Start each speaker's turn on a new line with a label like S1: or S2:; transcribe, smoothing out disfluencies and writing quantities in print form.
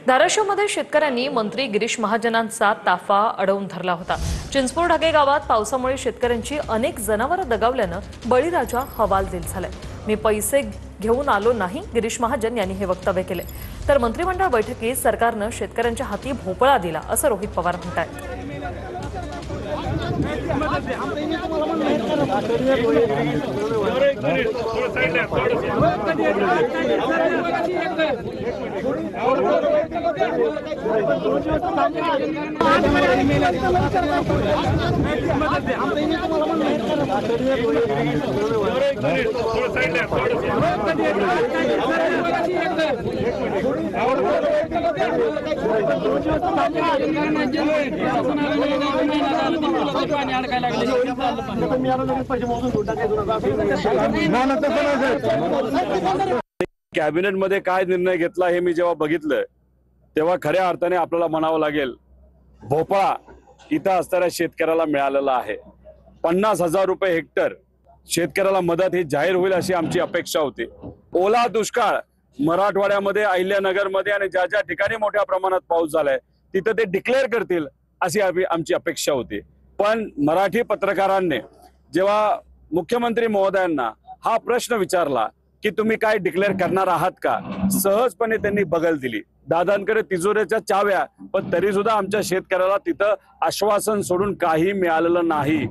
S1: धाराशिवमध्ये शेतकऱ्यांनी मंत्री गिरीश महाजनांचा ताफा अडवून धरला होता। चिंचपूर ढाके गावात पावसामुळे शेतकऱ्यांची अनेक जनावरं दगावल्यानं बळीराजा हवालदिल झालाय। मी पैसे घेऊन आलो नाही, गिरीश महाजन यांनी हे वक्तव्य केले। तर मंत्रिमंडळ बैठकीत सरकारनं शेतकऱ्यांच्या हाती भोपळा दिला असं रोहित पवार म्हणतात।
S2: कॅबिनेट मध्ये काय निर्णय घेतला हे मी जेव्हा बघितलं तेव्हा खऱ्या अर्थाने आपल्याला म्हणावं लागेल, भोपळा इथं असणाऱ्या शेतकऱ्याला मिळालेला आहे। 50,000 रुपये हेक्टर शेतकऱ्याला मदत ही जाहीर होईल अशी आमची अपेक्षा होती। ओला दुष्काळ मराठवाड्यामध्ये, अहिल्यानगरमध्ये आणि ज्या ज्या ठिकाणी मोठ्या प्रमाणात पाऊस झालाय तिथं ते डिक्लेअर करतील अशी आमची अपेक्षा होती। पण मराठी पत्रकारांनी जेव्हा मुख्यमंत्री महोदयांना हा प्रश्न विचारला की तुम्ही काय डिक्लेअर करणार आहात का, सहजपणे त्यांनी बगल दिली। दादांकडे तिजोऱ्याच्या चाव्या, पण तरी सुद्धा आमच्या शेतकऱ्याला तिथं आश्वासन सोडून काही मिळालेलं नाही।